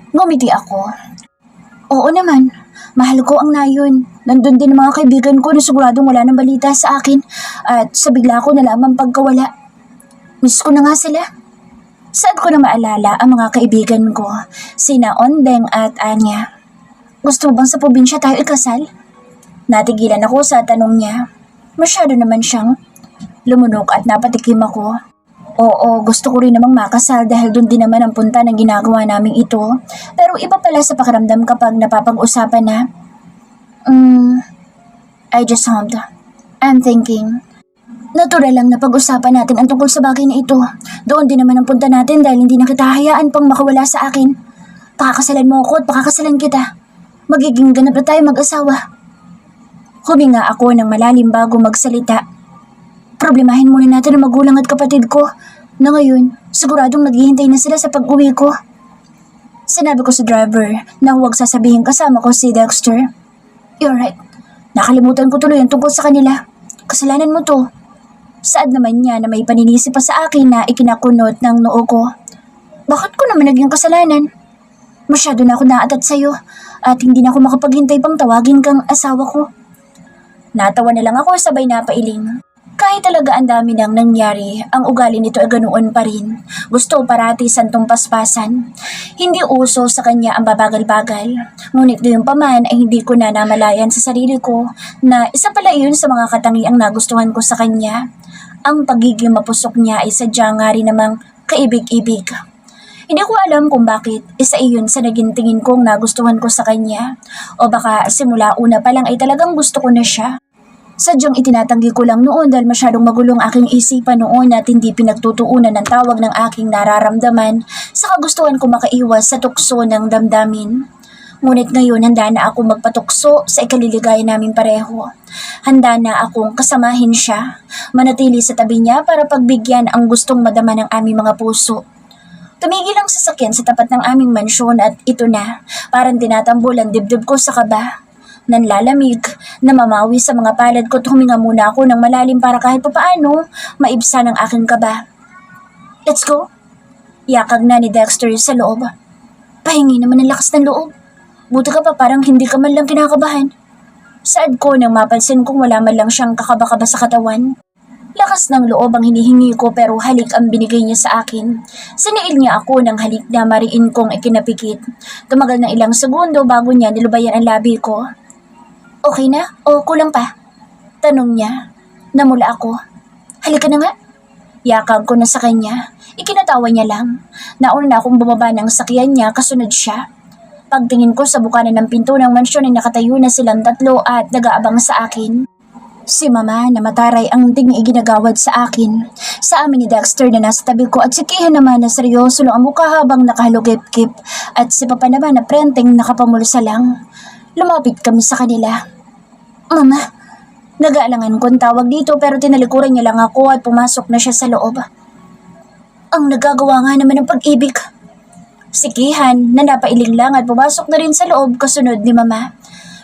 Ngumiti ako. Oo naman, mahal ko ang nayon. Nandun din ang mga kaibigan ko na siguradong wala ng balita sa akin at sa bigla ko nalaman pagkawala. Miss ko na nga sila. Saan ko na maalala ang mga kaibigan ko, sina Ondeng at Anya. Gusto mo bang sa probinsya tayo ikasal? Natigilan ako sa tanong niya. Masyado naman siyang lumunok at napatikim ako. Oo, gusto ko rin namang makasal dahil doon din naman ang punta ng ginagawa naming ito. Pero iba pala sa pakiramdam kapag napapag-usapan na. I just hummed. I'm thinking. Natural lang na pag-usapan natin ang tungkol sa bagay na ito. Doon din naman ang punta natin dahil hindi na kita hayaan pang makawala sa akin. Pakakasalan mo ako at pakakasalan kita. Magiging ganap na tayo mag-asawa. Huminga ako ng malalim bago magsalita. Problemahin muna natin ang magulang at kapatid ko na ngayon siguradong naghihintay na sila sa pag-uwi ko. Sinabi ko sa driver na huwag sasabihin kasama ko si Dexter. You're right. Nakalimutan ko tuloy ang tungkol sa kanila. Kasalanan mo to. Saad naman niya na may paninisi pa sa akin na ikinakunot ng noo ko. Bakit ko naman naging kasalanan? Masyado na ako naatat sa'yo at hindi na ako makapaghintay pang tawagin kang asawa ko. Natawa na lang ako sabay napailing. Kahit talaga ang dami nang nangyari, ang ugali nito ay ganoon pa rin. Gusto parati santong paspasan. Hindi uso sa kanya ang babagal-bagal. Ngunit gayon pa man ay hindi ko na namalayan sa sarili ko na isa pala iyon sa mga katangiang nagustuhan ko sa kanya. Ang pagiging mapusok niya ay sadya nga rin namang kaibig-ibig. Hindi ko alam kung bakit isa iyon sa naging tingin kong nagustuhan ko sa kanya. O baka simula una pa lang ay talagang gusto ko na siya. Sadyang itinatanggi ko lang noon dahil masyadong magulong aking isipan noon at hindi pinagtutuunan ng tawag ng aking nararamdaman sa kagustuhan ko makaiwas sa tukso ng damdamin. Ngunit ngayon handa na ako magpatukso sa ikaliligaya namin pareho. Handa na akong kasamahin siya, manatili sa tabi niya para pagbigyan ang gustong madama ng aming mga puso. Tumigil ang sasakyan sa tapat ng aming mansyon at ito na, parang tinatambol ang dibdib ko sa kaba. Nanlalamig, namamawi sa mga palad ko at huminga muna ako ng malalim para kahit papaano maibsan ang aking kaba. Let's go! Yakag na ni Dexter sa loob. Pahingi naman ng lakas ng loob. Buti ka pa parang hindi ka man lang kinakabahan. Saad ko nang mapansin kong wala man lang siyang kakaba-kaba sa katawan. Lakas ng loob ang hinihingi ko pero halik ang binigay niya sa akin. Siniil niya ako ng halik na mariin kong ikinapikit. Tumagal na ilang segundo bago niya nilubayan ang labi ko. Okay na? O kulang pa? Tanong niya. Namula ako. Halika na nga. Yakag ko na sa kanya. Ikinatawa niya lang. Nauna na akong bumaba ng sakyan niya kasunod siya. Pagtingin ko sa bukanan ng pinto ng mansyon ay nakatayo na silang tatlo at nag-aabang sa akin. Si Mama na mataray ang tingin iginagawad sa akin. Sa amin ni Dexter na nasa tabi ko at si Kiha naman na seryoso lang ang mukha habang nakahalugip-kip at si Papa naman na prenteng nakapamulsa lang. Lumapit kami sa kanila. Mama, nag-aalangan ko ang tawag dito pero tinalikuran niya lang ako at pumasok na siya sa loob. Ang nagagawa nga naman ng pag-ibig. Si Kihan na napailing lang at pumasok na rin sa loob kasunod ni Mama.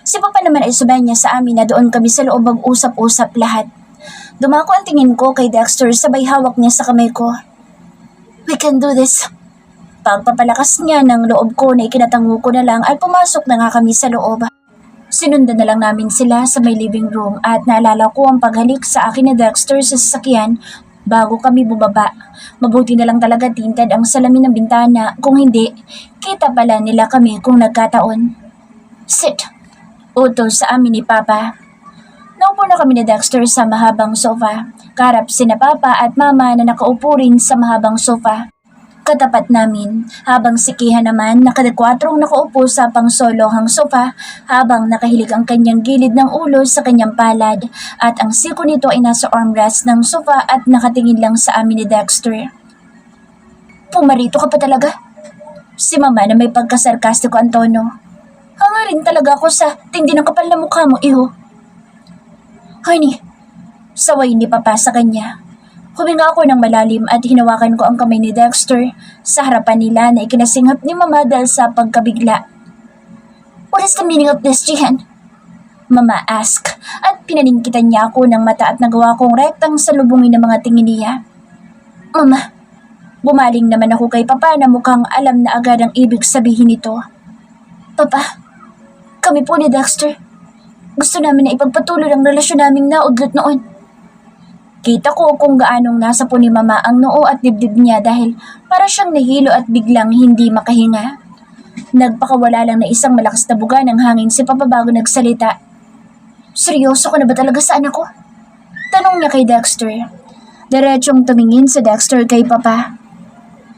Si Papa naman ay subay niya sa amin na doon kami sa loob mag-usap-usap lahat. Dumako ang tingin ko kay Dexter sabay hawak niya sa kamay ko. We can do this. Pagpapalakas niya ng loob ko na ikinatango ko na lang at pumasok na nga kami sa loob. Sinundan na lang namin sila sa may living room at naalala ko ang paghalik sa akin ni Dexter sa sasakyan bago kami bumaba. Mabuti na lang talaga tinted ang salamin ng bintana, kung hindi, kita pala nila kami kung nagkataon. Sit! Utos sa amin ni Papa. Naupo na kami ni Dexter sa mahabang sofa. Karap sina Papa at Mama na nakaupo rin sa mahabang sofa. Katapat namin, habang si Kiha naman nakadakwatrong nakaupo sa pangsolohang sofa habang nakahilig ang kanyang gilid ng ulo sa kanyang palad at ang siko nito ay nasa armrest ng sofa at nakatingin lang sa amin ni Dexter. Pumarito ka pa talaga? Si Mama na may pagkasarkastiko ang tono. Hanga rin talaga ako sa tindi ng kapal na mukha mo, iho. Honey, saway ni Papa sa kanya. Huminga ako ng malalim at hinawakan ko ang kamay ni Dexter sa harapan nila na ikinasinghap ni Mama dahil sa pagkabigla. What is the meaning of this, Jihan? Mama asked at pinaningkitan niya ako ng mata at nagawa kong rektang salubungin ng mga tingin niya. Mama, Bumaling naman ako kay Papa na mukhang alam na agad ang ibig sabihin nito. Papa, kami po ni Dexter. Gusto namin na ipagpatuloy ang relasyon naming naudlot noon. Kita ko kung gaanong nasa po ni Mama ang noo at dibdib niya dahil para siyang nahilo at biglang hindi makahinga. Nagpakawala lang na isang malakas na buga ng hangin si Papa bago nagsalita. Seryoso ka na ba talaga sa anak ko? Tanong niya kay Dexter. Diretsong tumingin si Dexter kay Papa.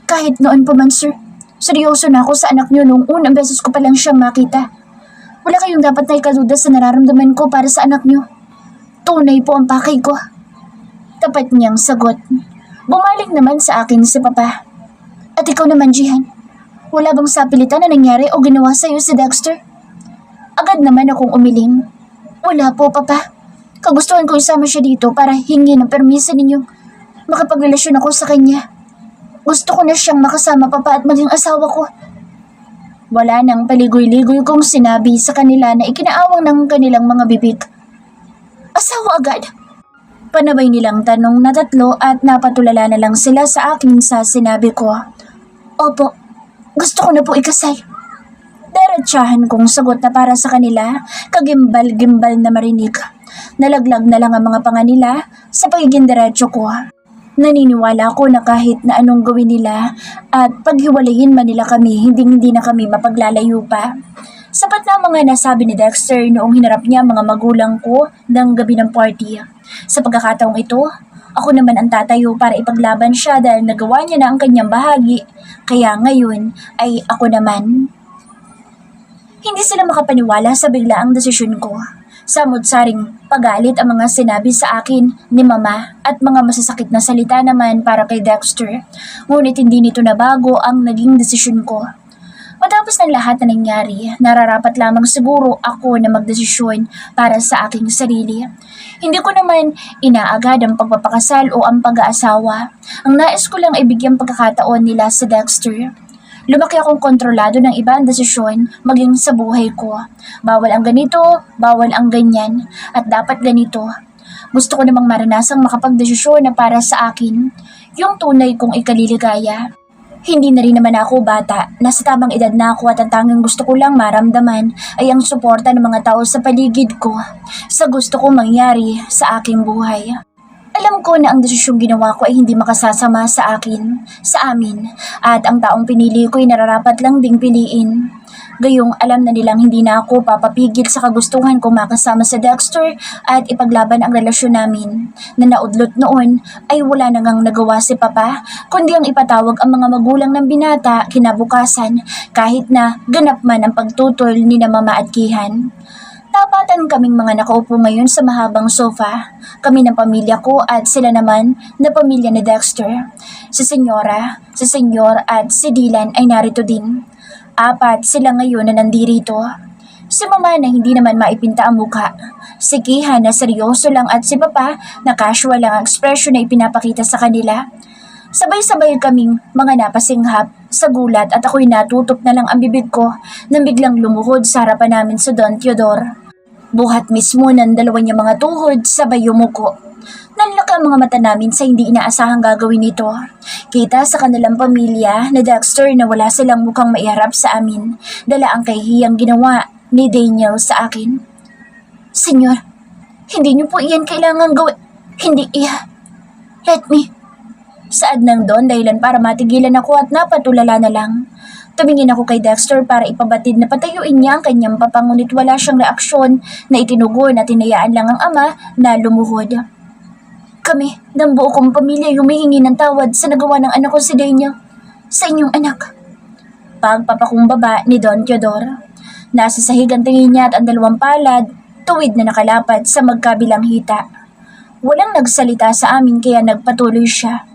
Kahit noon pa man, sir. Seryoso na ako sa anak niyo noong unang beses ko pa lang siyang makita. Wala kayong dapat na ikaduda sa nararamdaman ko para sa anak niyo. Tunay po ang pakay ko. Tapat niyang sagot. Bumalik naman sa akin si Papa. At ikaw naman, Jihan. Wala bang sapilitan na nangyari o ginawa sa iyo si Dexter? Agad naman akong umiling. Wala po, Papa. Kagustuhan ko isama siya dito para hingi ng permiso ninyong makapagrelasyon ako sa kanya. Gusto ko na siyang makasama, Papa, at maging asawa ko. Wala nang paligoy-ligoy kong sinabi sa kanila na ikinaawang ng kanilang mga bibig. Asawa agad? Panabay nilang tanong na tatlo at napatulala na lang sila sa akin sa sinabi ko. Opo, gusto ko na po ikasal. Diretsahan kong sagot na para sa kanila, kagimbal-gimbal na marinig. Nalaglag na lang ang mga panga nila sa pagiging diretso ko. Naniniwala ako na kahit na anong gawin nila at paghiwalayin man nila kami, hindi na kami mapaglalayo pa. Sapat na ang mga nasabi ni Dexter noong hinarap niya mga magulang ko ng gabi ng party. Sa pagkakataong ito, ako naman ang tatayo para ipaglaban siya dahil nagawa niya na ang kanyang bahagi. Kaya ngayon ay ako naman. Hindi sila makapaniwala sa biglaang desisyon ko. Samod-saring pagalit ang mga sinabi sa akin ni Mama at mga masasakit na salita naman para kay Dexter. Ngunit hindi nito nabago ang naging desisyon ko. Matapos ng lahat na nangyari, nararapat lamang siguro ako na magdesisyon para sa aking sarili. Hindi ko naman inaagad ang pagpapakasal o ang pag-aasawa. Ang nais ko lang ay bigyang pagkakataon nila sa Dexter. Lumaki akong kontrolado ng iba ang desisyon maging sa buhay ko. Bawal ang ganito, bawal ang ganyan, at dapat ganito. Gusto ko namang maranasang makapagdesisyon na para sa akin, yung tunay kong ikaliligaya. Hindi na rin naman ako bata, nasa tamang edad na ako at ang tanging gusto ko lang maramdaman ay ang suporta ng mga tao sa paligid ko sa gusto kong mangyari sa aking buhay. Alam ko na ang desisyong ginawa ko ay hindi makasasama sa akin, sa amin, at ang taong pinili ko ay nararapat lang ding piliin. Gayong alam na nilang hindi na ako papapigil sa kagustuhan kong makasama sa Dexter at ipaglaban ang relasyon namin. Na naudlot noon ay wala na ngang nagawa si Papa, kundi ang ipatawag ang mga magulang ng binata kinabukasan kahit na ganap man ang pagtutol ni na Mama at Kihan. Tapatan kaming mga nakaupo ngayon sa mahabang sofa. Kami ng pamilya ko at sila naman na pamilya ni Dexter. Si Senyora, si Senyor at si Dylan ay narito din. 4 sila ngayon na nandirito. Si Mama na hindi naman maipinta ang mukha. Si Kihan na seryoso lang at si Papa na casual lang ang ekspresyon na ipinapakita sa kanila. Sabay-sabay kaming mga napasinghap sa gulat at ako'y natutok na lang ang bibig ko nang biglang lumuhod sa harapan namin si Don Theodore. Buhat mismo ng dalawa niya mga tuhod sabay yumuko. Nanlaka ang mga mata namin sa hindi inaasahang gagawin nito. Kita sa kanilang pamilya na Dexter na wala silang mukhang maiharap sa amin. Dala ang kahihiyang ginawa ni Daniel sa akin. Senyor, hindi niyo po iyan kailangan gawin. Hindi iya. Let me. Saad ng Don dahilan para matigilan ako at napatulala na lang. Tumingin ako kay Dexter para ipabatid na patayuin niya ang kanyang papa ngunit wala siyang reaksyon na itinugon at tinayaan lang ang ama na lumuhod. Kami, ng buo kong pamilya humihingi ng tawad sa nagawa ng anak ko si Daniel. Sa inyong anak. Pagpapakumbaba ni Don Theodore. Nasa sahig ang tingin niya at ang dalawang palad, tuwid na nakalapad sa magkabilang hita. Walang nagsalita sa amin kaya nagpatuloy siya.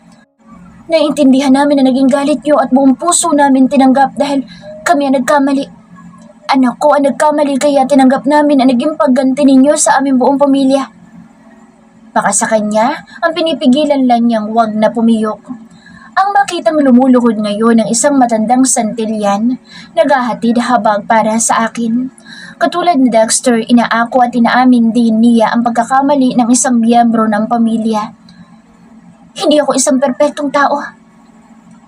Naiintindihan namin na naging galit niyo at buong puso namin tinanggap dahil kami ang nagkamali. Anak ko ang nagkamali kaya tinanggap namin ang naging pagganti ninyo sa aming buong pamilya. Baka sa kanya, ang pinipigilan lang niyang wag na pumiyok. Ang makitang lumuluhod ngayon ng isang matandang santilyan, naghahatid habag para sa akin. Katulad ni Dexter, inaako at inaamin din niya ang pagkakamali ng isang miyembro ng pamilya. Hindi ako isang perpektong tao.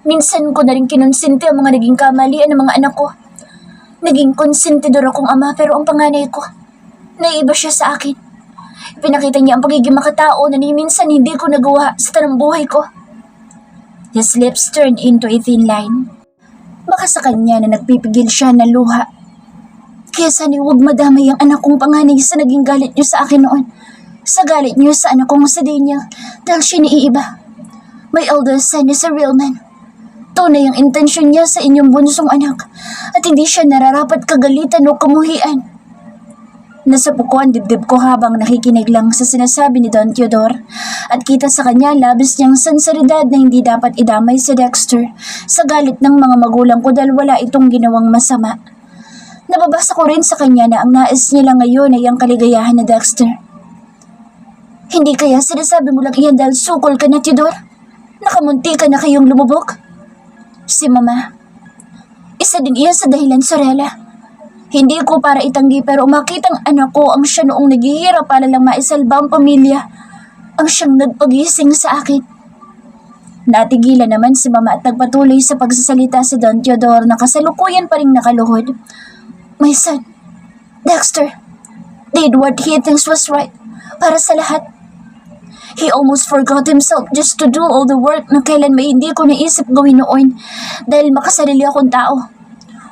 Minsan ko na rin kinonsinti ang mga naging kamalian ng mga anak ko. Naging konsentidor akong ama pero ang panganay ko, naiiba siya sa akin. Pinakita niya ang pagiging makatao na ni minsan hindi ko nagawa sa tanang buhay ko. His lips turned into a thin line. Baka sa kanya na nagpipigil siya ng luha. Kaya sana huwag madamay ang anak kong panganay sa naging galit niyo sa akin noon. Sa galit niyo sa anak kong sa Daniel dahil siya niiiba. My eldest son is a real man. Tunay ang intensyon niya sa inyong bunsong anak at hindi siya nararapat kagalitan o kamuhian. Nasapuko ang dibdib ko habang nakikinig lang sa sinasabi ni Don Theodore at kita sa kanya labis niyang sansaridad na hindi dapat idamay si Dexter sa galit ng mga magulang ko dahil wala itong ginawang masama. Nababasa ko rin sa kanya na ang nais nila ngayon ay ang kaligayahan ni Dexter. Hindi kaya sinasabi mo lang iyan dahil sukol ka na, Theodore? Nakamunti ka na kayong lumubog? Si Mama. Isa din iyan sa dahilan, Sorella. Hindi ko para itanggi pero makitang anak ko ang siya noong naghihirap para lang maisalba ang pamilya. Ang siyang nagpagising sa akin. Natigilan naman si Mama at nagpatuloy sa pagsasalita si Don Theodore na kasalukuyan pa rin nakaluhod. My son, Dexter, did what he thinks was right para sa lahat. He almost forgot himself just to do all the work na kailan may hindi ko naisip gawin noon dahil makasarili akong tao.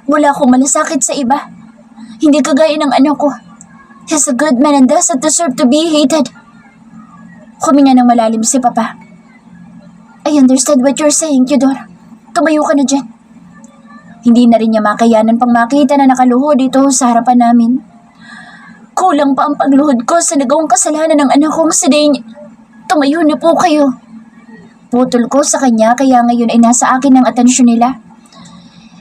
Wala akong malasakit sa iba. Hindi kagaya ng anak ko. He's a good man and doesn't deserve to be hated. Huminga ng malalim si Papa. I understand what you're saying, Theodore. Tumayo ka na dyan. Hindi na rin niya makayanan pang makita na nakaluhod dito sa harapan namin. Kulang pa ang pagluhod ko sa nagawang kasalanan ng anak kong si Dane. Tumayo na po kayo. Putol ko sa kanya kaya ngayon ay nasa akin ang atensyon nila.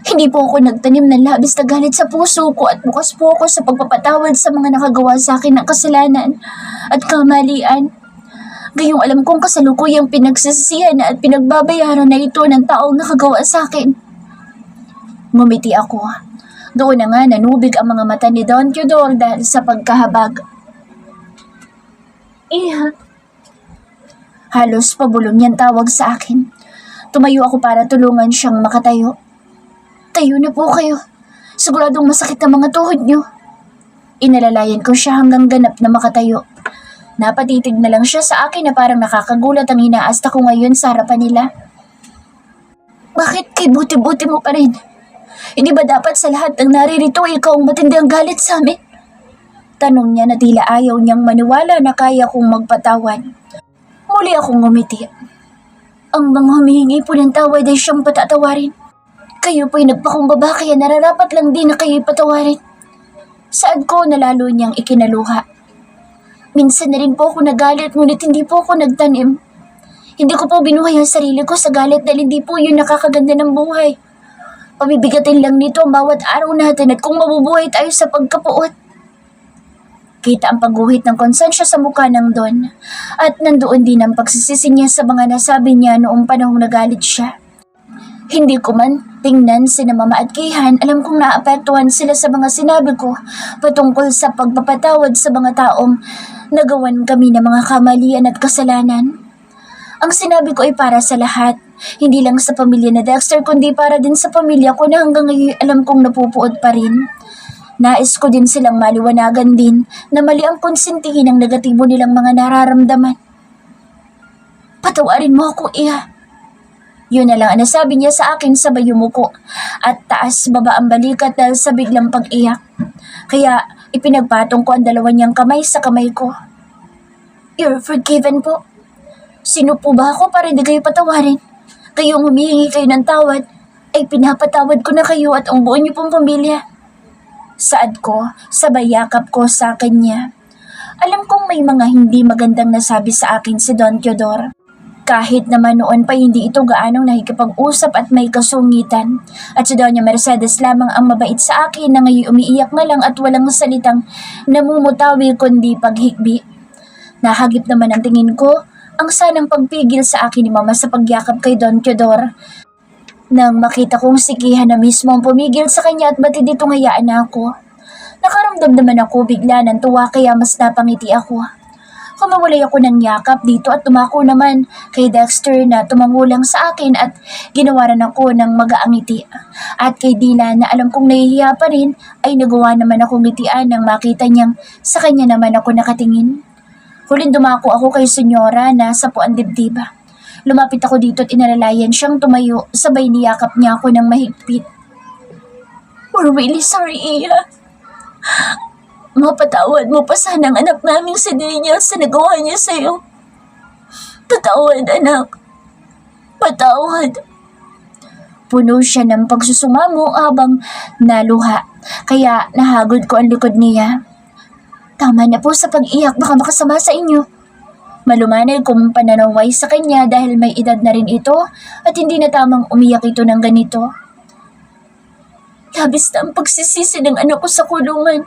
Hindi po ako nagtanim ng labis na galit sa puso ko at bukas po ako sa pagpapatawad sa mga nakagawa sa akin ng kasalanan at kamalian. Gayong alam kong kasalukuyang pinagsisisihan at pinagbabayaran na ito ng taong nakagawa sa akin. Ngumiti ako. Doon na nga nanubig ang mga mata ni Don Theodore dahil sa pagkahabag. Iha. Halos pabulong niyang tawag sa akin. Tumayo ako para tulungan siyang makatayo. Tayo na po kayo. Siguradong masakit ang mga tuhod niyo. Inalalayan ko siya hanggang ganap na makatayo. Napatitig na lang siya sa akin na parang nakakagulat ang inaasta ko ngayon sa harapan nila. Bakit kay buti-buti mo pa rin? Hindi ba dapat sa lahat ng naririto ikaw ang matindi ang galit sa amin? Tanong niya na tila ayaw niyang maniwala na kaya kong magpatawad. Muli akong ngumiti. Ang mga humihingi po ng tawad ay siyang patatawarin. Kayo po'y nagpakumbaba kaya nararapat lang din na kayo'y patawarin. Saad ko na lalo niyang ikinaluha. Minsan na rin po ako nagalit ngunit hindi po ako nagtanim. Hindi ko po binuhay ang sarili ko sa galit dahil hindi po yun nakakaganda ng buhay. Pabibigatin lang nito ang bawat araw natin at kung mabubuhay tayo sa pagkapuot. Kita ang pagguhit ng konsensya sa mukha ng Don at nandoon din ang pagsisisi niya sa mga nasabi niya noong panahong nagalit siya. Hindi ko man tingnan sina Mama at Kayhan, alam kong naapektuhan sila sa mga sinabi ko patungkol sa pagpapatawad sa mga taong nagawan kami ng mga kamalian at kasalanan. Ang sinabi ko ay para sa lahat, hindi lang sa pamilya na Dexter kundi para din sa pamilya ko na hanggang ngayon alam kong napupuot pa rin. Nais ko din silang maliwanagan din na mali ang konsintihin ng negatibo nilang mga nararamdaman. Patawarin mo ako, Iha. Yun na lang ang nasabi niya sa akin sabay yumuko at taas baba ang balikat dahil sa biglang pag-iyak. Kaya ipinagpatong ko ang dalawa niyang kamay sa kamay ko. You're forgiven po. Sino po ba ako para hindi kayo patawarin? Kayong humihingi kayo ng tawad, ay pinapatawad ko na kayo at ang buo niyo pong pamilya. Saad ko, sabay yakap ko sa kanya. Alam kong may mga hindi magandang nasabi sa akin si Don Theodore. Kahit naman noon pa hindi ito gaanong nakikipag-usap at may kasungitan. At si Doña Mercedes lamang ang mabait sa akin na ngayon umiiyak na lang at walang salitang namumutawi kundi paghikbi. Nahagip naman ang tingin ko ang sanang pagpigil sa akin ni Mama sa pagyakap kay Don Theodore. Nang makita kong sikihan na mismo ang pumigil sa kanya at batid dito ngayaan na ako. Nakaramdam naman ako bigla ng tuwa kaya mas napangiti ako. Humawalay ako ng yakap dito at tumako naman kay Dexter na tumangulang sa akin at ginawaran ako ng magaang ngiti. At kay Dylan na alam kong nahihiya pa rin ay nagawa naman akong ngitian nang makita niyang sa kanya naman ako nakatingin. Huling dumako ako kay Senyora na sa puan dibdib. Lumapit ako dito at inalalayan siyang tumayo, sabay niyakap niya ako ng mahigpit. "We're really sorry, Iya. Mapatawad mo pa sana ang anak naming si Daniel sa nagawa niya sa'yo. Patawad, anak. Patawad." Puno siya ng pagsusumamo habang naluha, kaya nahagod ko ang likod niya. "Tama na po sa pag-iyak, baka makasama sa inyo." Malumanay kong pananaway sa kanya dahil may edad na rin ito at hindi na tamang umiyak ito ng ganito. "Labis na ang pagsisisi ng anak ko sa kulungan.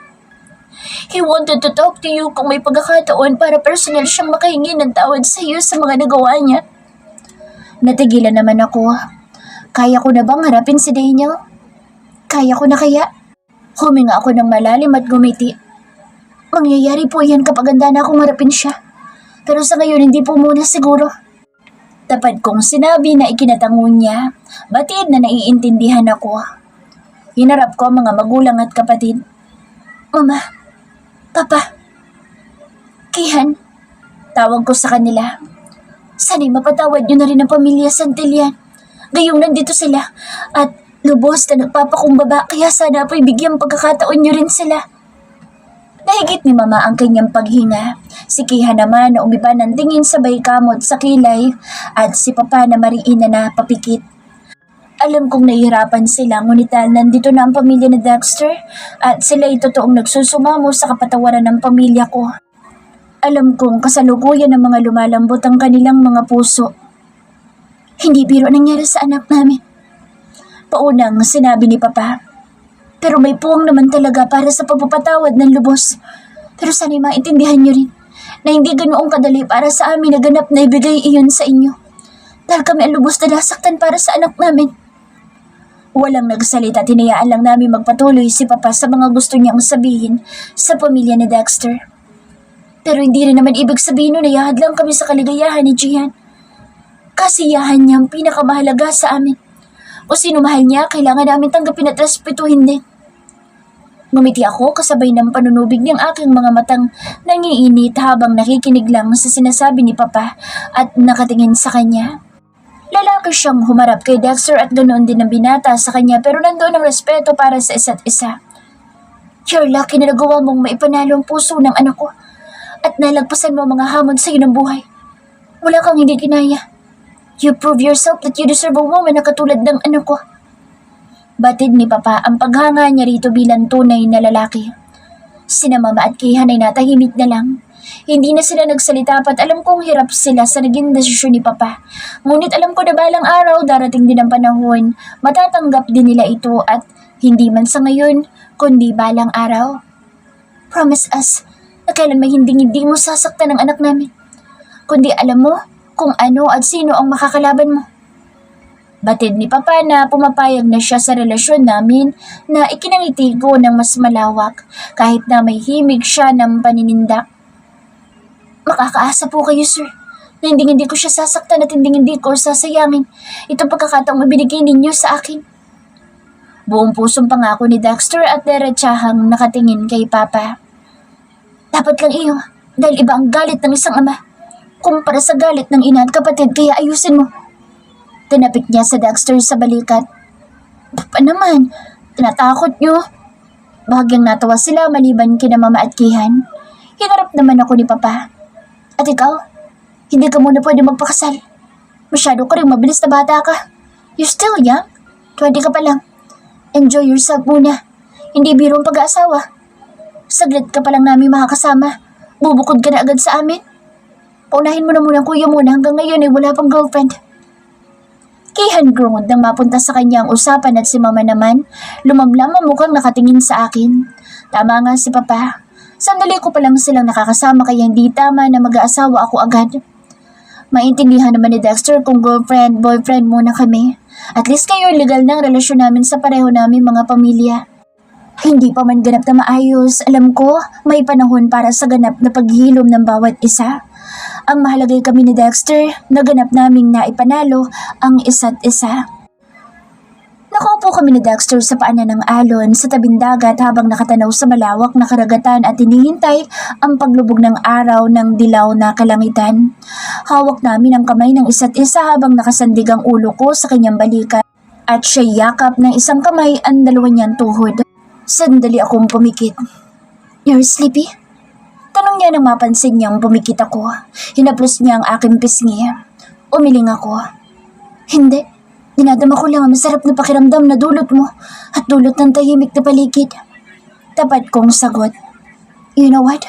He wanted to talk to you kung may pagkakataon para personal siyang makahingi ng tawad sa iyo sa mga nagawa niya." Natigilan naman ako. Kaya ko na bang harapin si Daniel? Kaya ko na kaya? Huminga ako ng malalim at gumiti. Mangyayari po yan kapag handa na akong harapin siya. Pero sa ngayon hindi po muna siguro. Tapad kong sinabi na ikinatango niya. Batid na naiintindihan ako. Hinarap ko ang mga magulang at kapatid. "Mama, Papa, Kihan," tawag ko sa kanila. "Sana'y mapatawad niyo na rin ang pamilya Santillan. Gayong nandito sila at lubos na nagpapakumbaba kaya sana po'y bigyang pagkakataon niyo rin sila." Nahigit ni Mama ang kanyang paghinga. Si Kihan naman na umiba ng tingin sabay kamot sa kilay at si Papa na mariin na napapikit. Alam kong nahihirapan sila ngunit nandito na ang pamilya ni Dexter at sila ay totoong nagsusumamo sa kapatawaran ng pamilya ko. Alam kong kasalukuyan ng mga lumalambot ang kanilang mga puso. Hindi biro nangyari sa anak namin. Paunang sinabi ni Papa. Pero may puwang naman talaga para sa pagpapatawad ng lubos. Pero sana'y maintindihan niyo rin na hindi ganoong kadali para sa amin na ganap na ibigay iyon sa inyo. Dahil kami ang lubos na nasaktan para sa anak namin. Walang nagsalita, tinayaan lang namin magpatuloy si Papa sa mga gusto niyang sabihin sa pamilya ni Dexter. Pero hindi rin naman ibig sabihin na yahad lang kami sa kaligayahan ni Gian. Kasiyahan niya ang pinakamahalaga sa amin. O sino mahal niya, kailangan namin tanggapin at respetuhin din. Ngumiti ako kasabay ng panunubig ng aking mga matang nangiinit habang nakikinig lang sa sinasabi ni Papa at nakatingin sa kanya. Lalaki siyang humarap kay Dexter at ganoon din ang binata sa kanya pero nandoon ang respeto para sa isa't isa. "You're lucky na nagawa mong maipanalo ang puso ng anak ko at nalagpasan mo ang mga hamon sa iyo ng buhay. Wala kang hindi kinaya. You prove yourself that you deserve a woman na katulad ng anak ko." Batid ni Papa ang paghanga niya rito bilang tunay na lalaki. Sina Mama at Kihan ay natahimik na lang. Hindi na sila nagsalita at alam kong hirap sila sa naging desisyon ni Papa. Ngunit alam ko na balang araw darating din ang panahon, matatanggap din nila ito at hindi man sa ngayon, kundi balang araw. Promise us na kailan may hindi mo sasaktan ang anak namin. Kundi alam mo kung ano at sino ang makakalaban mo. Batid ni Papa na pumapayag na siya sa relasyon namin na ikinangiti ko ng mas malawak kahit na may himig siya ng paninindak. Makakaasa po kayo, sir, na hindi ko siya sasaktan at hindi ko sasayangin itong pagkakataong ibinigay ninyo sa akin. Buong pusong pangako ni Dexter at derechahang nakatingin kay Papa. Dapat lang iyo, dahil iba ang galit ng isang ama kumpara sa galit ng ina at kapatid, kaya ayusin mo. Tinapik niya sa Dexter sa balikat. Papa naman, tinatakot niyo. Bahagyang natawa sila maliban kina Mama at Kihan. Hinarap naman ako ni Papa. At ikaw, hindi ka muna pwede magpakasal. Masyado ka rin mabilis na bata ka. You're still young. 20 ka pa lang. Enjoy yourself muna. Hindi biro ang pag-aasawa. Saglit ka pa lang namin makakasama. Bubukod ka na agad sa amin. Paunahin mo na muna ang kuya mo na hanggang ngayon ay wala pang girlfriend. Kihan grungod nang mapunta sa kanya ang usapan at si Mama naman, lumamlam ang mukhang nakatingin sa akin. Tama nga si Papa. Sandali ko pa lang silang nakakasama kaya hindi tama na mag-aasawa ako agad. Maintindihan naman ni Dexter kung girlfriend, boyfriend muna kami. At least kayo legal na ang relasyon namin sa pareho namin mga pamilya. Hindi pa man ganap na maayos, alam ko, may panahon para sa ganap na paghilom ng bawat isa. Ang mahalagay kami ni Dexter, naganap naming naipanalo ang isa't isa. Nakaupo kami ni Dexter sa paanan ng alon sa tabing dagat habang nakatanaw sa malawak na karagatan at hinihintay ang paglubog ng araw ng dilaw na kalangitan. Hawak namin ang kamay ng isa't isa habang nakasandig ang ulo ko sa kanyang balikat at siya yakap ng isang kamay ang dalawa niyang tuhod. Sandali akong pumikit. "You're sleepy?" Tanong niya nang mapansin niyang pumikit ako. Hinaplos niya ang aking pisngi. Umiling ako. "Hindi. Dinadama ko lang ang masarap na pakiramdam na dulot mo at dulot ng tahimik na paligid." Tapat kong sagot. "You know what?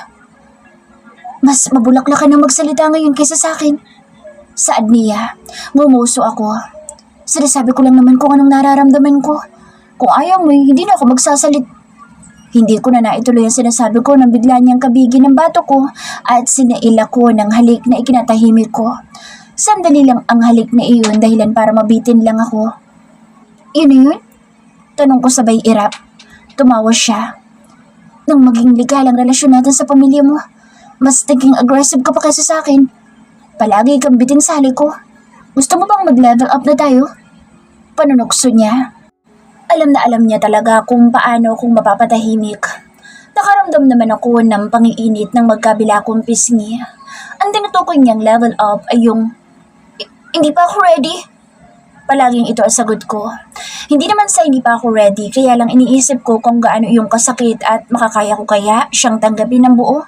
Mas mabulaklak ka nang magsalita ngayon kaysa sa akin." Saad niya. Ngumuso ako. "Sinasabi ko lang naman kung anong nararamdaman ko. Kung ayaw mo, hindi na ako magsasalit." Hindi ko na naituloy ang sinasabi ko nang bigla niyang kabigin ng bato ko at sinaila ko ng halik na ikinatahimik ko. Sandali lang ang halik na iyon dahilan para mabitin lang ako. "Yun na yun?" Tanong ko sabay irap. Tumawa siya. "Nang maging legal ang relasyon natin sa pamilya mo, mas naging aggressive ka pa kaysa sa akin. Palagi kang bitin sa halik ko. Gusto mo bang mag-level up na tayo?" Panunokso niya. Alam na alam niya talaga kung paano kung mapapatahimik. Nakaramdam naman ako ng pangiinit ng magkabila kong pisngi. Ang tinutukoy niyang level up ay yung, "Hindi pa ako ready." Palaging ito ang sagot ko. Hindi naman sa hindi pa ako ready, kaya lang iniisip ko kung gaano yung kasakit at makakaya ko kaya siyang tanggapin ng buo.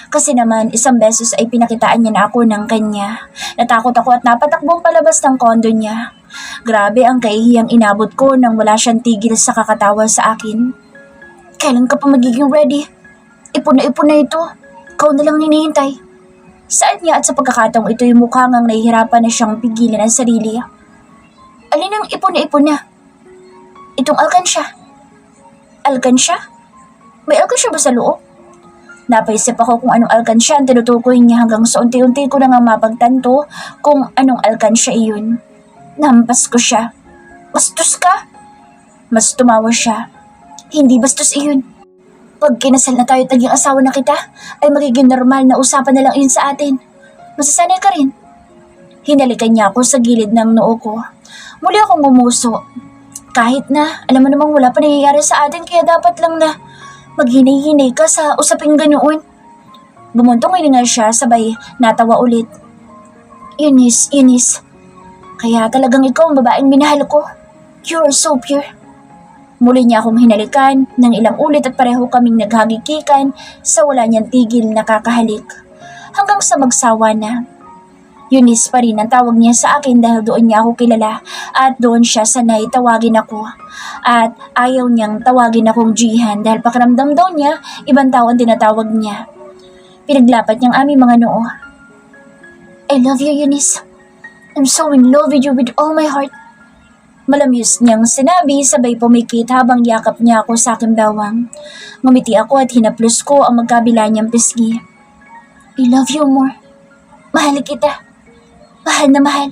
Kasi naman isang beses ay pinakitaan niya na ako ng kanya. Natakot ako at napatakbong palabas ng kondo niya. Grabe ang kahihiyang inabot ko nang wala siyang tigil sa kakatawa sa akin. "Kailan ka pa magiging ready? Ipon na ito. Ikaw na lang hinihintay." Saad niya at sa pagkakataong ito'y mukha ngang nahihirapan na siyang pigilan ang sarili. "Alin ang ipon na? Itong alkansya." "Alkansya? May alkansya ba sa loob?" Napaisip ako kung anong alkansya ang tinutukoy niya hanggang sa unti-unti ko nang mapagtanto kung anong alkansya iyon. Nampas ko siya. "Bastos ka?" Mas tumawa siya. "Hindi bastos iyon. Pag kinasal na tayo at naging asawa na kita, ay magiging normal na usapan na lang iyon sa atin. Masasanay ka rin." Hinalikan niya ako sa gilid ng noo ko. Muli akong gumuso. "Kahit na, alam mo namang wala pa nangyayari sa atin kaya dapat lang na maghinay-hinay ka sa usaping ganoon." Bumuntong hininga siya sabay natawa ulit. Eunice, kaya talagang ikaw ang babaeng minahal ko. You are so pure." Muli niya akong hinalikan ng ilang ulit at pareho kaming naghagikikan sa wala niyang tigil na kakahalik. Hanggang sa magsawa na. Eunice pa rin ang tawag niya sa akin dahil doon niya ako kilala at doon siya sanay tawagin ako. At ayaw niyang tawagin akong Jihan dahil pakiramdam daw niya ibang tao ang tinatawag niya. Pinaglapat niyang aming mga noo. "I love you, Eunice. I'm so in love with you with all my heart." Malamyos niyang sinabi sabay pumikit habang yakap niya ako sa aking bawang. Ngumiti ako at hinaplos ko ang magkabila niyang pisngi. "I love you more. Mahal kita. Mahal na mahal."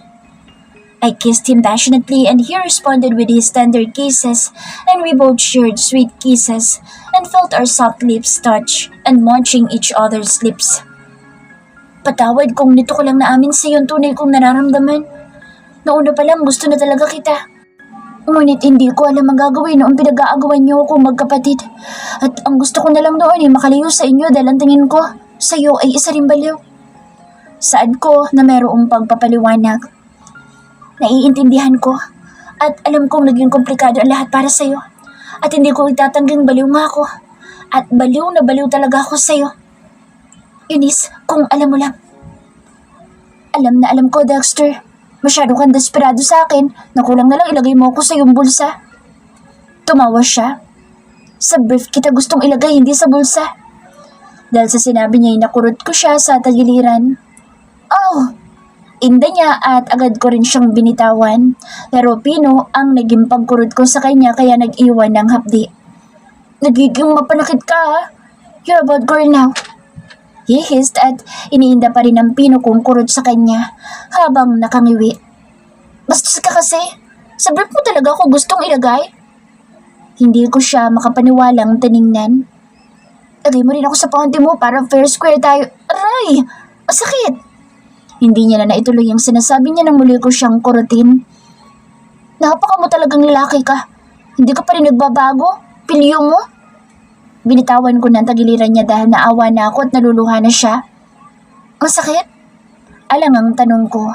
I kissed him passionately and he responded with his tender kisses, and we both shared sweet kisses and felt our soft lips touch and munching each other's lips. "Patawad kung nito ko lang naamin sa iyo ang tunay kong nararamdaman. Nauna pa lang gusto na talaga kita. Ngunit hindi ko alam ang gagawin noong pinag-aagawan niyo akong magkapatid. At ang gusto ko na lang noon ay makalayo sa inyo dahil ang tingin ko sa iyo ay isa rin baliw." Saad ko na mayroong pagpapaliwanag. "Naiintindihan ko at alam kong naging komplikado ang lahat para sa iyo. At hindi ko itatangging baliw nga ako. At baliw na baliw talaga ako sa iyo. Eunice, kung alam mo lang." "Alam na alam ko, Dexter. Masyado kang desperado sa akin na kulang na lang ilagay mo ako sa iyong bulsa." Tumawa siya. "Sa brief kita gustong ilagay, hindi sa bulsa." Dahil sa sinabi niya ay nakurot ko siya sa tagiliran. "Oh!" Inda niya at agad ko rin siyang binitawan. Pero Pino ang naging pagkurot ko sa kanya kaya nag-iwan ng hapdi. "Nagiging mapanakit ka ha? You're a bad girl now." He hissed at iniinda pa rin ang Pino kong kurot sa kanya habang nakangiwi. "Bastos ka kasi. Sa brief mo talaga ako gustong ilagay." Hindi ko siya makapaniwalang tiningnan. Lagay mo rin ako sa paunti mo para fair square tayo. Aray! Masakit! Hindi niya na naituloy ang sinasabi niya nang muli ko siyang kurutin. Napaka mo talagang lalaki ka. Hindi ka pa rin nagbabago. Pilyo mo. Binitawan ko ng tagiliran niya dahil naawa na ako at naluluha na siya. Masakit? Alang ang tanong ko.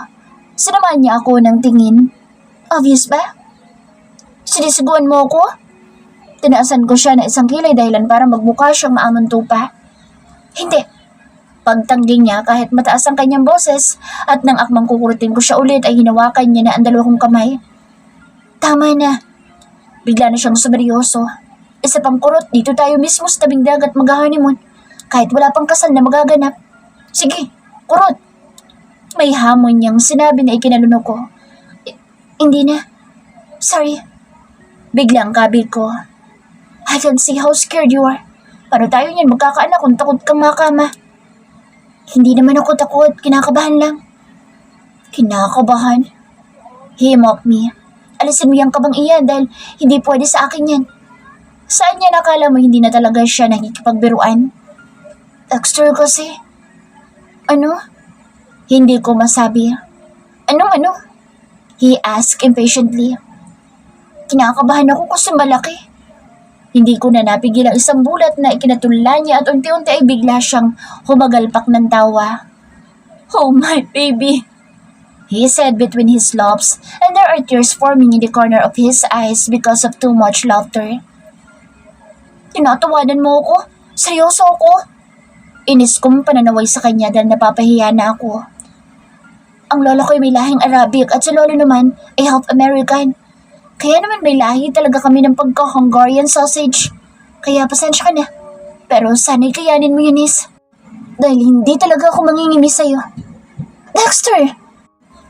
Sinamaan niya ako ng tingin. Obvious ba? Sinisiguan mo ako? Tinaasan ko siya na isang kilay dahilan para magmukha siyang maamunto pa. Hindi. Pagtanggi niya kahit mataas ang kanyang boses at nang akmang kukurutin ko siya ulit ay hinawakan niya na ang dalawang kamay. Tama na. Bigla na siyang sumeryoso. Isa pang kurot, dito tayo mismo sa tabing dagat mag-honeymoon. Kahit wala pang kasal na magaganap. Sige, kurot. May hamon niyang sinabi na ikinalunok ko. Hindi na. Sorry. Biglang kabig ko. I can see how scared you are. Paano tayo niyan magkakaanak kung takot kang makama? Hindi naman ako takot, kinakabahan lang. Kinakabahan? He mocked me. Alisin mo yung kabang iyan dahil hindi pwede sa akin yan. Saan niya nakala mo hindi na talaga siya nakikipagbiruan? Dexter kasi. Ano? Hindi ko masabi. Ano? He asked impatiently. Kinakabahan ako kasi malaki. Hindi ko na napigil ang isang bulat na ikinatula niya at unti-unti ay bigla siyang humagalpak ng tawa. Oh my baby, he said between his lips, and there are tears forming in the corner of his eyes because of too much laughter. Tinatawanan mo ako? Seryoso ako? Inis kong pananaway sa kanya dahil napapahiya na ako. Ang lola ko'y may lahing Arabic at si lolo naman ay half American. Kaya naman may lahi talaga kami ng pagka-Hungarian sausage. Kaya pasensya ka na. Pero sana'y kayanin mo yun, Nis. Dahil hindi talaga ako mangingimi sa'yo. Dexter!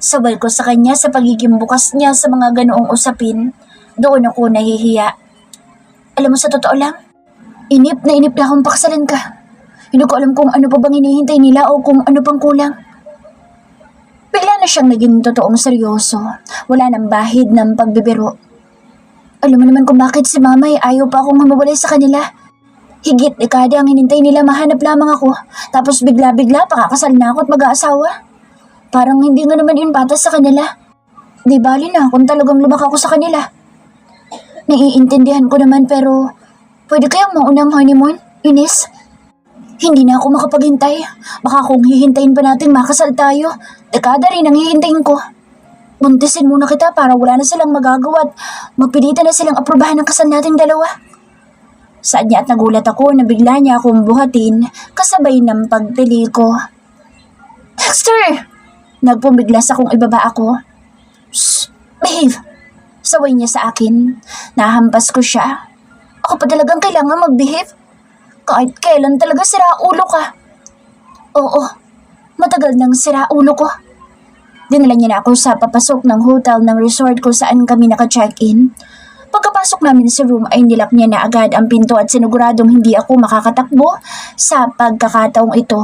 Sabay ko sa kanya sa pagiging bukas niya sa mga ganoong usapin. Doon ako nahihiya. Alam mo sa totoo lang, inip na akong pakasalan ka. Hindi ko alam kung ano pa bang hinihintay nila o kung ano pang kulang. Bigla na siyang naging totoong seryoso. Wala nang bahid ng pagbibiro. Alam mo naman kung bakit si mama ay ayaw pa akong humawalay sa kanila. Higit dekada ang hinintay nila mahanap lamang ako. Tapos bigla-bigla pakakasal na ako at mag-aasawa. Parang hindi nga naman yun patas sa kanila. Di bali na kung talagang lumaki ako sa kanila. Naiintindihan ko naman pero pwede kayang maunang honeymoon, Ines? Hindi na ako makapaghintay. Baka kung hihintayin pa natin makasal tayo, dekada rin ang hihintayin ko. Buntisin muna kita para wala na silang magagawa at mapilitan na silang aprobahan ng kasal nating dalawa. Saan niya at nagulat ako na bigla niya akong buhatin kasabay ng pagpili ko. Dexter! Nagpumiglas akong ibaba ako. Shh! Behave! Saway niya sa akin. Nahampas ko siya. Ako pa talagang kailangan mag-behave. Kahit kailan talaga sira-ulo ka. Oo, matagal nang sira-ulo ko. Dinala niya na ako sa papasok ng hotel ng resort kung saan kami naka-check-in. Pagkapasok namin sa room ay nilak niya na agad ang pinto at siniguradong hindi ako makakatakbo sa pagkakataong ito.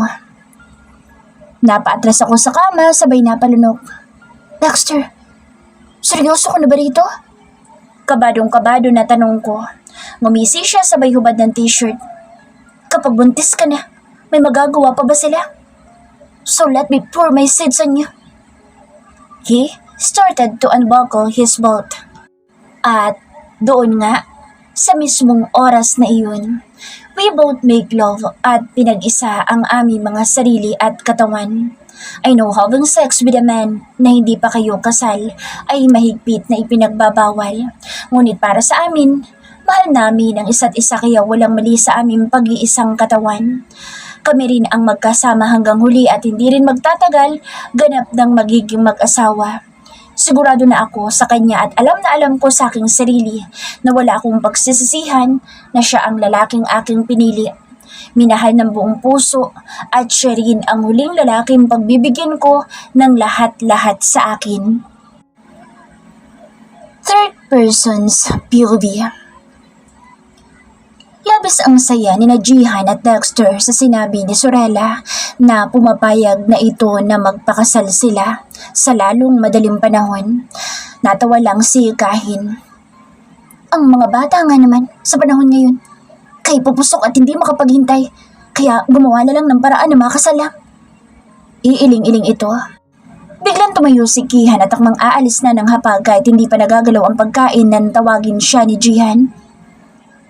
Napaatras ako sa kama sabay napalunok. Dexter, seryoso ko na ba rito? Kabadong-kabado na tanong ko. Ngumisi siya sabay hubad ng t-shirt. Kapag buntis ka na, may magagawa pa ba sila? So let me pour my seeds on you. He started to unbuckle his belt. At doon nga, sa mismong oras na iyon, we both make love at pinag-isa ang aming mga sarili at katawan. I know having sex with a man na hindi pa kayo kasal ay mahigpit na ipinagbabawal. Ngunit para sa amin, mahal namin ang isa't isa kaya walang mali sa aming pag-iisang katawan. Kami rin ang magkasama hanggang huli at hindi rin magtatagal ganap ng magiging mag-asawa. Sigurado na ako sa kanya at alam ko sa aking sarili na wala akong pagsisisihan na siya ang lalaking aking pinili. Minahal ng buong puso at siya rin ang huling lalaking pagbibigyan ko ng lahat-lahat sa akin. Third person's POV. Labis ang saya ni Jihan at Dexter sa sinabi ni Sorella na pumapayag na ito na magpakasal sila sa lalong madaling panahon. Natawa lang si Kahin. Ang mga bata nga naman sa panahon ngayon, kay pupusok at hindi makapaghintay, kaya gumawa na lang ng paraan na makasala. Iiling-iling ito. Biglang tumayo si Kihan at akmang aalis na ng hapag kahit hindi pa nagagalaw ang pagkain nang tawagin siya ni Jihan.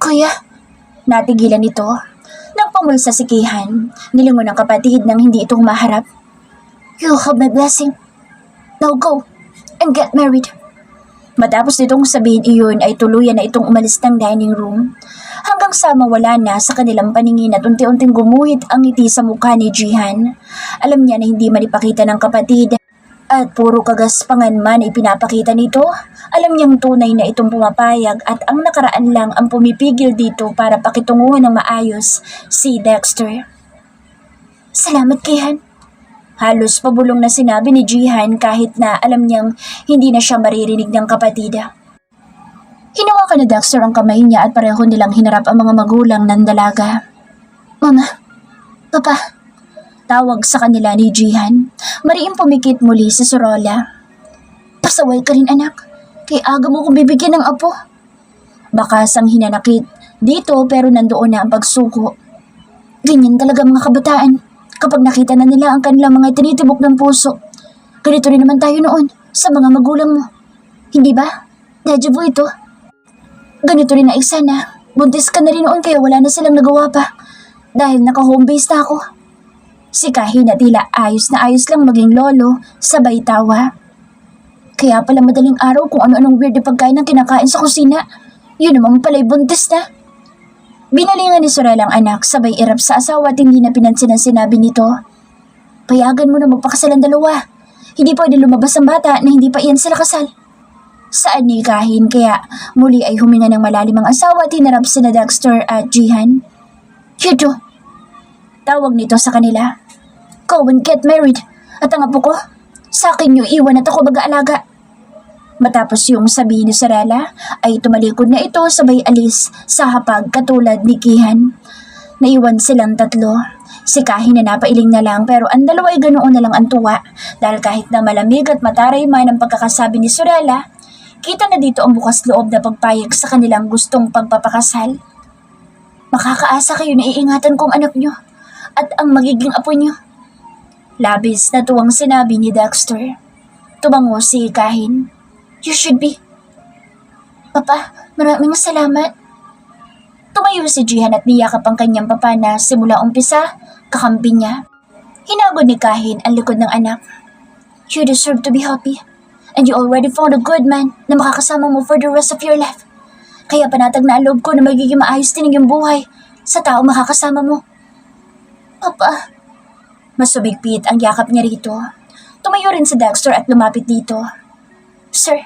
Kuya, natigilan ito. Nang pamulsa si Kihan, nilingon ng kapatid nang hindi ito humaharap. You have my blessing. Now go and get married. Matapos nitong sabihin iyon ay tuluyan na itong umalis ng dining room hanggang sa mawala na sa kanilang paningin at unti-unting gumuhit ang ngiti sa mukha ni Jihan. Alam niya na hindi man ipakita ng kapatid at puro kagaspangan man ay pinapakita nito. Alam niyang tunay na itong pumapayag at ang nakaraan lang ang pumipigil dito para pakitunguhan ng maayos si Dexter. Salamat, Kihan. Halos pabulong na sinabi ni Jihan kahit na alam niyang hindi na siya maririnig ng kapatid. Hinawakan ni Dexter ang kamay niya at pareho nilang hinarap ang mga magulang ng dalaga. Mama, Papa, tawag sa kanila ni Jihan. Mariing pumikit muli si Sorola. Pasaway ka rin anak, kay aga mo kung bibigyan ng apo. Bakas ang hinanakit dito pero nandoon na ang pagsuko. Ganyan talaga mga kabataan. Kapag nakita na nila ang kanilang mga tinitibok ng puso. Ganito rin naman tayo noon sa mga magulang mo. Hindi ba? Deja vu ito. Ganito rin na eksena. Buntis ka na rin noon kaya wala na silang nagawa pa. Dahil naka-home base na ako. Si Kahin na tila ayos na ayos lang maging lolo, sabay tawa. Kaya pala madaling araw kung ano-anong weird na pagkain ang kinakain sa kusina. Yun naman pala'y buntis na. Binalingan ni Sorella ang anak sabay irap sa asawa at hindi na pinansin ang sinabi nito. Payagan mo na magpakasalan dalawa. Hindi pwede lumabas ang bata na hindi pa iyan sila kasal. Saan ni Kahin kaya muli ay huminga ng malalim ang asawa at hinarap sina Dexter at Jihan. Yudo, tawag nito sa kanila. Go and get married. At ang apo ko, sa akin niyo iwan at ako mag-aalaga. Matapos yung sabihin ni Sorella, ay tumalikod na ito sabay alis sa hapag katulad ni Kihan. Naiwan silang tatlo. Si Kahin na napailing na lang pero ang dalawa ay ganoon na lang ang tuwa dahil kahit na malamig at mataray man ang pagkakasabi ni Sorella, kita na dito ang bukas loob na pagpayag sa kanilang gustong pagpapakasal. Makakaasa kayo na iingatan kong anak nyo at ang magiging apo nyo. Labis na tuwang sinabi ni Dexter. Tumango si Kahin. You should be. Papa, maraming salamat. Tumayo si Jihan at niyakap ang kanyang papa na simula umpisa, kakampi niya. Hinagod ni Kahin ang likod ng anak. You deserve to be happy. And you already found a good man na makakasama mo for the rest of your life. Kaya panatag na ang loob ko na magiging maayos din ang iyong buhay sa tao makakasama mo. Papa. Masubigpit ang yakap niya rito. Tumayo rin si Dexter at lumapit dito. Sir,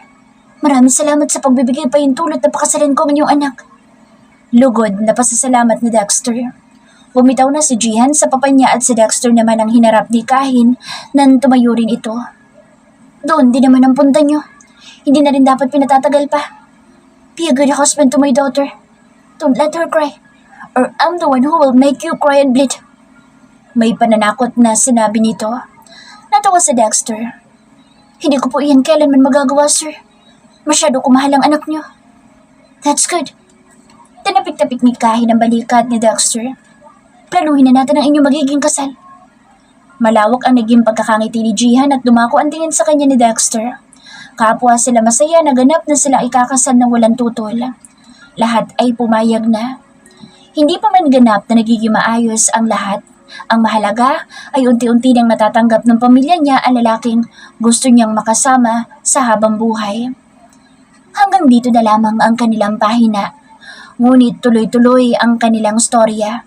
maraming salamat sa pagbibigay pa yung tulot na pakasalan ko ng iyong anak. Lugod na pasasalamat ni Dexter. Bumitaw na si Jihan sa papa niya at si Dexter naman ang hinarap ni Kahin nang tumayo rin ito. Doon din naman ang punta niyo. Hindi na rin dapat pinatatagal pa. Be a good husband to my daughter. Don't let her cry. Or I'm the one who will make you cry and bleed. May pananakot na sinabi nito. Natawa si Dexter. Hindi ko po iyan kailanman magagawa, sir. Masyado ko mahal ang anak niyo. That's good. Tinapik-tapik ni Kahin ang balikat ni Dexter. Planuhin na natin ang inyong magiging kasal. Malawak ang naging pagkakangiti ni Jihan at dumako ang tingin sa kanya ni Dexter. Kapwa sila masaya na ganap na sila ikakasal ng walang tutol. Lahat ay pumayag na. Hindi pa man ganap na nagiging maayos ang lahat. Ang mahalaga ay unti-unti nang natatanggap ng pamilya niya ang lalaking gusto niyang makasama sa habang buhay. Hanggang dito na lamang ang kanilang pahina. Ngunit tuloy-tuloy ang kanilang storya.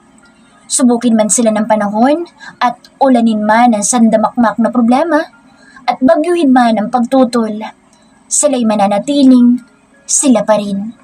Subukin man sila ng panahon at ulanin man ang sandamakmak na problema at bagyuhin man ang pagtutol, sila'y mananatiling sila pa rin.